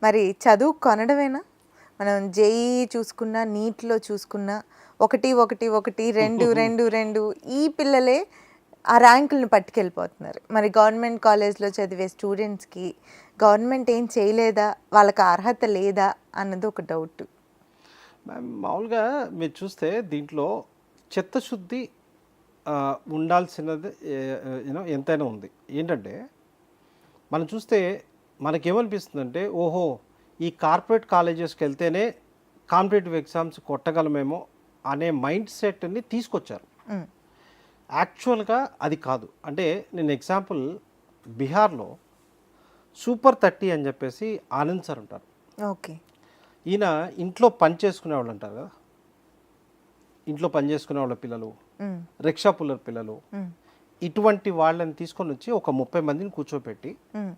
మరి చదువు కొనడమేనా? మనం జేఈఈ చూసుకున్నా, నీట్‌లో చూసుకున్నా 1, 1, 1, 2, 2, 2 ఈ పిల్లలే ఆ ర్యాంకులను పట్టుకెళ్ళిపోతున్నారు. మరి గవర్నమెంట్ కాలేజ్‌లో చదివే స్టూడెంట్స్‌కి గవర్నమెంట్ ఏం చేయలేదా? వాళ్ళకి అర్హత లేదా? అన్నది ఒక డౌట్. మ్యామ్ మామూలుగా మీరు చూస్తే దీంట్లో చిత్తశుద్ధి ఉండాల్సినది ఎంతైనా ఉంది. ఏంటంటే మనం చూస్తే మనకేమనిపిస్తుందంటే ఓహో! ఈ కార్పొరేట్ కాలేజెస్‌కి వెళ్తేనే కాంపిటేటివ్ ఎగ్జామ్స్ కొట్టగలమేమో అనే మైండ్ సెట్‌ని తీసుకొచ్చారు. హ్మ్. యాక్చువల్‌గా అది కాదు. అంటే నేను ఎగ్జాంపుల్ బీహార్‌లో సూపర్ 30 అని చెప్పేసి ఆనంద్ సార్ ఉంటారు. ఓకే. ఈయన ఇంట్లో పని చేసుకునేవాళ్ళు అంటారు కదా! ఇంట్లో పని చేసుకునే వాళ్ళ పిల్లలు, హ్మ్. రిక్షా పుల్లర్ పిల్లలు, హ్మ్. ఇటువంటి వాళ్ళని తీసుకొనొచ్చి ఒక 30 మందిని కూర్చోపెట్టి హ్మ్.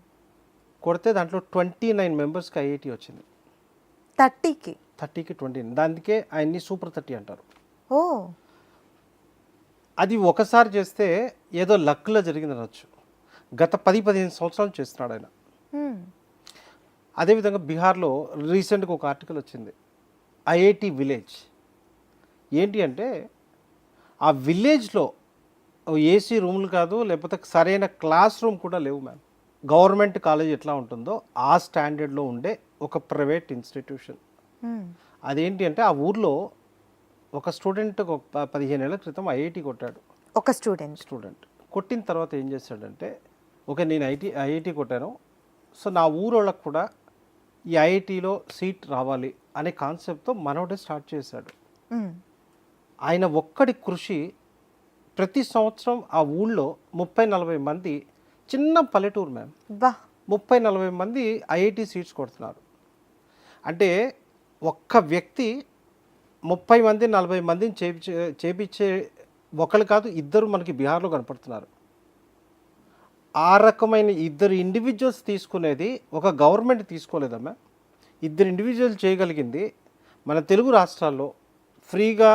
కొడితే దాంట్లో 29 మెంబర్స్‌కి ఐఐటీ వచ్చింది. 30కి. 30కి 29 దానికే ఆయన్ని సూపర్ 30 అంటారు. ఓహ్! అది ఒకసారి చేస్తే ఏదో లక్‌లో జరిగిందనొచ్చు. గత 10, 15 సంవత్సరాలు చేస్తున్నాడు ఆయన. హ్మ్. అదేవిధంగా బీహార్‌లో రీసెంట్‌గా ఒక ఆర్టికల్ వచ్చింది. IIT village. ఏంటి అంటే ఆ విలేజ్‌లో ఏసీ రూములు కాదు, లేకపోతే సరైన క్లాస్ రూమ్ కూడా లేవు మ్యామ్. గవర్నమెంట్ కాలేజ్ ఎట్లా ఉంటుందో ఆ స్టాండర్డ్‌లో ఉండే ఒక ప్రైవేట్ ఇన్‌స్టిట్యూషన్. హ్మ్. అదేంటి అంటే ఆ ఊర్లో ఒక స్టూడెంట్ ఒక 15 ఏళ్ల క్రితం ఐఐటీ కొట్టాడు. ఒక స్టూడెంట్. స్టూడెంట్ కొట్టిన తర్వాత ఏం చేశాడంటే ఓకే నేను ఐఐటీ కొట్టాను. సో నా ఊరోళ్ళకి కూడా ఈ ఐఐటీలో సీట్ రావాలి అనే కాన్సెప్ట్‌తో మనోడే స్టార్ట్ చేశాడు. హ్మ్. ఆయన ఒక్కడి కృషి ప్రతి సంవత్సరం ఆ ఊళ్ళో 30, 40 మంది చిన్న పల్లెటూరు మ్యామ్. అబ్బా! 30, 40 మంది ఐఐటీ సీట్స్ కొడుతున్నారు. అంటే ఒక్క వ్యక్తి 30 మంది, 40 మందిని చేపిచ్చే ఒకళ్ళు కాదు ఇద్దరు మనకి బీహార్‌లో కనపడుతున్నారు. ఆ రకమైన ఇద్దరు ఇండివిడ్యువల్స్ తీసుకునేది ఒక గవర్నమెంట్ తీసుకోలేదమ్మా. ఇద్దరు ఇండివిడ్యువల్ చేయగలిగింది మన తెలుగు రాష్ట్రాల్లో ఫ్రీగా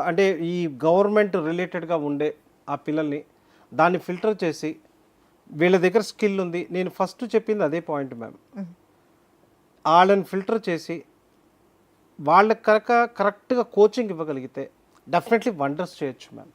అంటే ఈ గవర్నమెంట్ రిలేటెడ్‌గా ఉండే ఆ పిల్లల్ని దాన్ని ఫిల్టర్ చేసి వీళ్ళ దగ్గర స్కిల్ ఉంది. నేను ఫస్ట్ చెప్పింది అదే పాయింట్ మ్యామ్. హ్మ్. ఆళ్ళని ఫిల్టర్ చేసి వాళ్ళకి కనుక కరెక్ట్‌గా కోచింగ్ ఇవ్వగలిగితే డెఫినెట్‌లీ వండర్స్ చేయొచ్చు మ్యామ్.